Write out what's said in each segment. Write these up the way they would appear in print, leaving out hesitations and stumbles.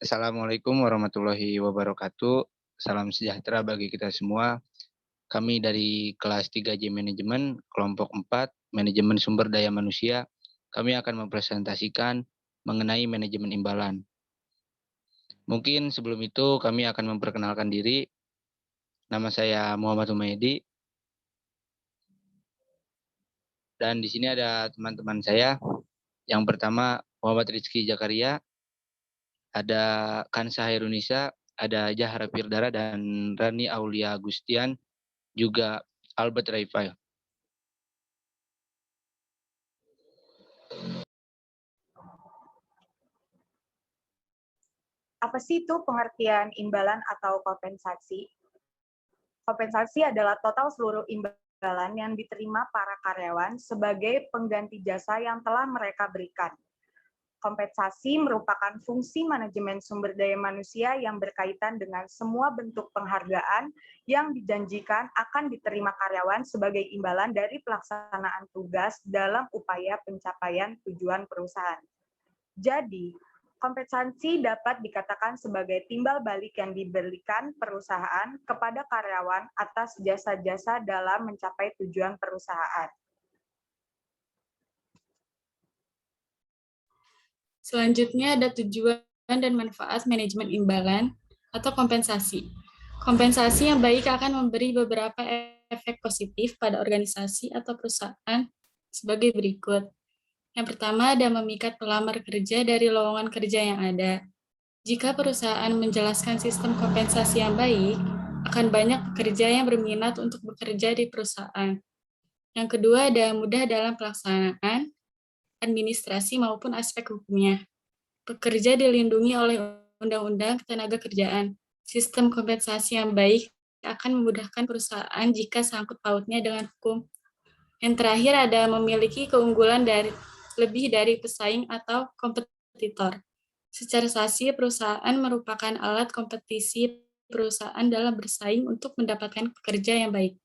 Assalamualaikum warahmatullahi wabarakatuh. Salam sejahtera bagi kita semua. Kami dari kelas 3J Manajemen, kelompok 4, Manajemen Sumber Daya Manusia. Kami akan mempresentasikan mengenai manajemen imbalan. Mungkin sebelum itu kami akan memperkenalkan diri. Nama saya Muhammad Humaydi. Dan di sini ada teman-teman saya. Yang pertama Muhammad Rizky Jakaria, ada Kansa Hairunisa, ada Jahara Firdara, dan Rani Aulia Agustian, juga Albert Raifai. Apa sih itu pengertian imbalan atau kompensasi? Kompensasi adalah total seluruh imbalan yang diterima para karyawan sebagai pengganti jasa yang telah mereka berikan. Kompensasi merupakan fungsi manajemen sumber daya manusia yang berkaitan dengan semua bentuk penghargaan yang dijanjikan akan diterima karyawan sebagai imbalan dari pelaksanaan tugas dalam upaya pencapaian tujuan perusahaan. Jadi, kompensasi dapat dikatakan sebagai timbal balik yang diberikan perusahaan kepada karyawan atas jasa-jasa dalam mencapai tujuan perusahaan. Selanjutnya ada tujuan dan manfaat manajemen imbalan atau kompensasi. Kompensasi yang baik akan memberi beberapa efek positif pada organisasi atau perusahaan sebagai berikut. Yang pertama ada memikat pelamar kerja dari lowongan kerja yang ada. Jika perusahaan menjelaskan sistem kompensasi yang baik, akan banyak pekerja yang berminat untuk bekerja di perusahaan. Yang kedua ada mudah dalam pelaksanaan, administrasi maupun aspek hukumnya. Pekerja dilindungi oleh Undang-Undang Ketenagakerjaan. Sistem kompensasi yang baik akan memudahkan perusahaan jika sangkut pautnya dengan hukum. Yang terakhir ada memiliki keunggulan lebih dari pesaing atau kompetitor. Secara sasi, perusahaan merupakan alat kompetisi perusahaan dalam bersaing untuk mendapatkan pekerja yang baik.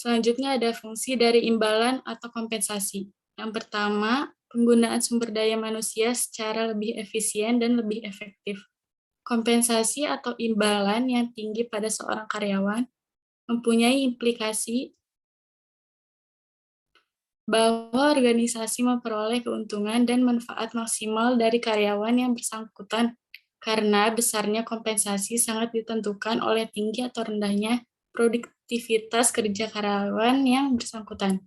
Selanjutnya ada fungsi dari imbalan atau kompensasi. Yang pertama, penggunaan sumber daya manusia secara lebih efisien dan lebih efektif. Kompensasi atau imbalan yang tinggi pada seorang karyawan mempunyai implikasi bahwa organisasi memperoleh keuntungan dan manfaat maksimal dari karyawan yang bersangkutan karena besarnya kompensasi sangat ditentukan oleh tinggi atau rendahnya produktivitas kerja karyawan yang bersangkutan.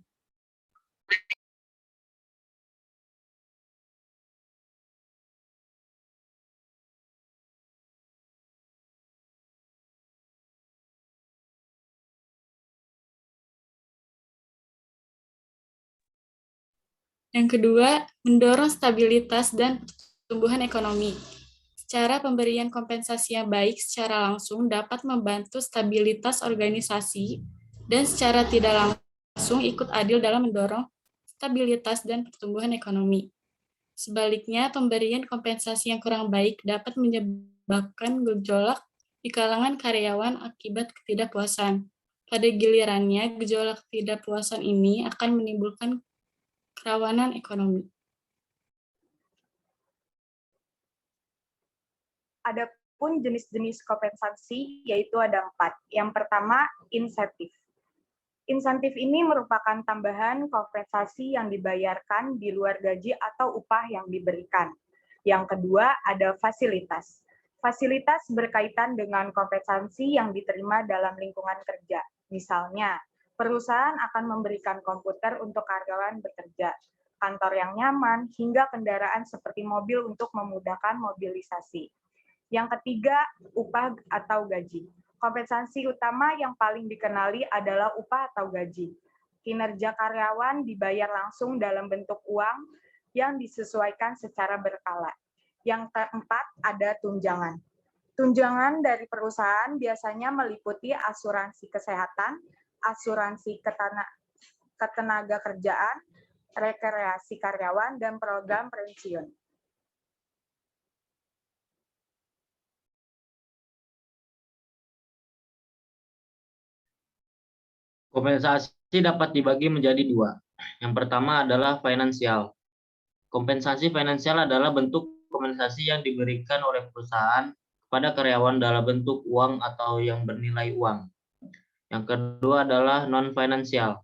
Yang kedua, mendorong stabilitas dan pertumbuhan ekonomi. Secara pemberian kompensasi yang baik secara langsung dapat membantu stabilitas organisasi dan secara tidak langsung ikut adil dalam mendorong stabilitas dan pertumbuhan ekonomi. Sebaliknya, pemberian kompensasi yang kurang baik dapat menyebabkan gejolak di kalangan karyawan akibat ketidakpuasan. Pada gilirannya, gejolak ketidakpuasan ini akan menimbulkan kerawanan ekonomi. Adapun jenis-jenis kompensasi yaitu ada 4. Yang pertama, insentif. Insentif ini merupakan tambahan kompensasi yang dibayarkan di luar gaji atau upah yang diberikan. Yang kedua, ada fasilitas. Fasilitas berkaitan dengan kompensasi yang diterima dalam lingkungan kerja. Misalnya, perusahaan akan memberikan komputer untuk karyawan bekerja, kantor yang nyaman, hingga kendaraan seperti mobil untuk memudahkan mobilisasi. Yang ketiga, upah atau gaji. Kompensasi utama yang paling dikenali adalah upah atau gaji. Kinerja karyawan dibayar langsung dalam bentuk uang yang disesuaikan secara berkala. Yang keempat, ada tunjangan. Tunjangan dari perusahaan biasanya meliputi asuransi kesehatan, asuransi ketenaga kerjaan, rekreasi karyawan, dan program pensiun. Kompensasi dapat dibagi menjadi dua. Yang pertama adalah finansial. Kompensasi finansial adalah bentuk kompensasi yang diberikan oleh perusahaan kepada karyawan dalam bentuk uang atau yang bernilai uang. Yang kedua adalah non-finansial.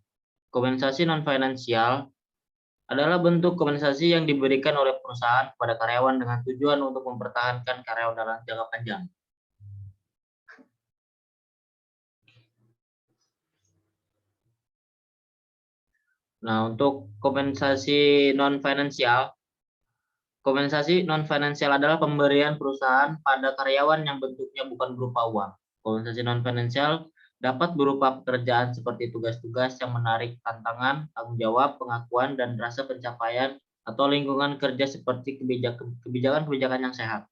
Kompensasi non-finansial adalah bentuk kompensasi yang diberikan oleh perusahaan kepada karyawan dengan tujuan untuk mempertahankan karyawan dalam jangka panjang. Nah, untuk kompensasi non-finansial adalah pemberian perusahaan pada karyawan yang bentuknya bukan berupa uang. Kompensasi non-finansial dapat berupa pekerjaan seperti tugas-tugas yang menarik tantangan, tanggung jawab, pengakuan, dan rasa pencapaian, atau lingkungan kerja seperti kebijakan-kebijakan yang sehat.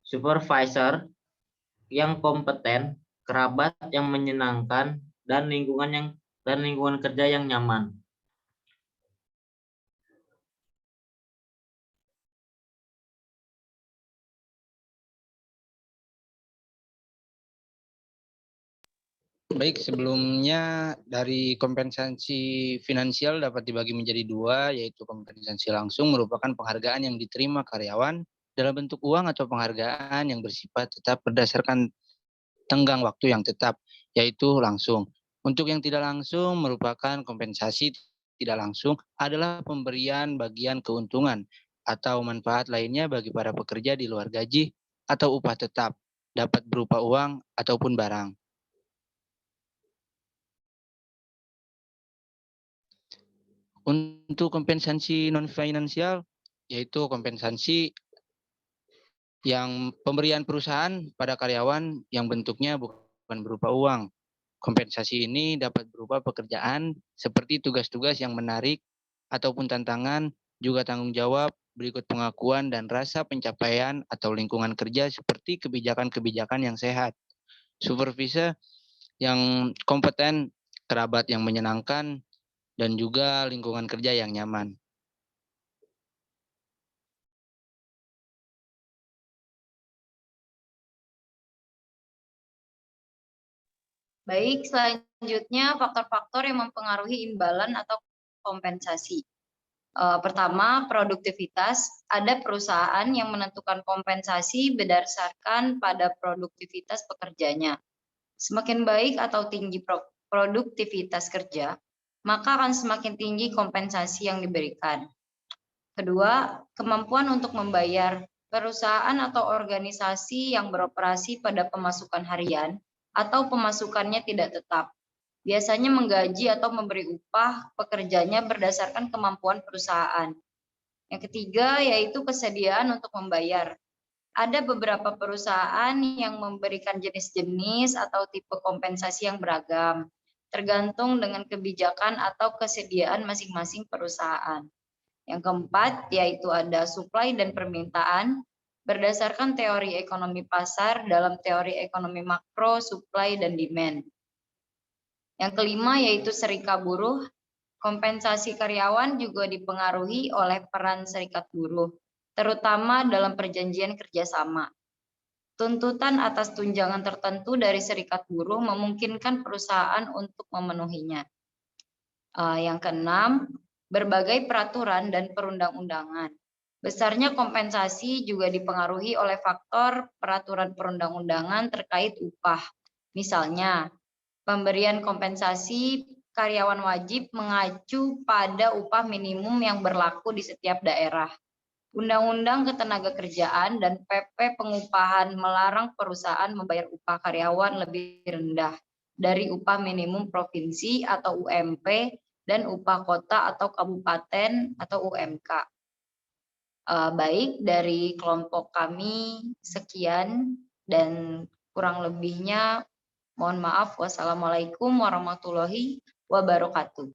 Supervisor yang kompeten, kerabat yang menyenangkan, dan lingkungan kerja yang nyaman. Baik, sebelumnya dari kompensasi finansial dapat dibagi menjadi dua, yaitu kompensasi langsung merupakan penghargaan yang diterima karyawan dalam bentuk uang atau penghargaan yang bersifat tetap berdasarkan tenggang waktu yang tetap, yaitu langsung. Untuk yang tidak langsung merupakan kompensasi tidak langsung adalah pemberian bagian keuntungan atau manfaat lainnya bagi para pekerja di luar gaji atau upah tetap, dapat berupa uang ataupun barang. Untuk kompensasi non-finansial, yaitu kompensasi yang pemberian perusahaan pada karyawan yang bentuknya bukan berupa uang. Kompensasi ini dapat berupa pekerjaan seperti tugas-tugas yang menarik ataupun tantangan, juga tanggung jawab, berikut pengakuan dan rasa pencapaian atau lingkungan kerja seperti kebijakan-kebijakan yang sehat. Supervisor yang kompeten, kerabat yang menyenangkan, dan juga lingkungan kerja yang nyaman. Baik, selanjutnya faktor-faktor yang mempengaruhi imbalan atau kompensasi. Pertama, produktivitas. Ada perusahaan yang menentukan kompensasi berdasarkan pada produktivitas pekerjanya. Semakin baik atau tinggi produktivitas kerja, maka akan semakin tinggi kompensasi yang diberikan. Kedua, kemampuan untuk membayar. Perusahaan atau organisasi yang beroperasi pada pemasukan harian atau pemasukannya tidak tetap, biasanya menggaji atau memberi upah pekerjanya berdasarkan kemampuan perusahaan. Yang ketiga, yaitu kesediaan untuk membayar. Ada beberapa perusahaan yang memberikan jenis-jenis atau tipe kompensasi yang beragam, tergantung dengan kebijakan atau kesediaan masing-masing perusahaan. Yang keempat, yaitu ada supply dan permintaan, berdasarkan teori ekonomi pasar dalam teori ekonomi makro, supply dan demand. Yang kelima, yaitu serikat buruh. Kompensasi karyawan juga dipengaruhi oleh peran serikat buruh, terutama dalam perjanjian kerjasama. Tuntutan atas tunjangan tertentu dari serikat buruh memungkinkan perusahaan untuk memenuhinya. Yang keenam, berbagai peraturan dan perundang-undangan. Besarnya kompensasi juga dipengaruhi oleh faktor peraturan perundang-undangan terkait upah. Misalnya, pemberian kompensasi karyawan wajib mengacu pada upah minimum yang berlaku di setiap daerah. Undang-Undang Ketenagakerjaan dan PP Pengupahan melarang perusahaan membayar upah karyawan lebih rendah dari upah minimum provinsi atau UMP dan upah kota atau kabupaten atau UMK. Baik, dari kelompok kami sekian dan kurang lebihnya mohon maaf. Wassalamualaikum warahmatullahi wabarakatuh.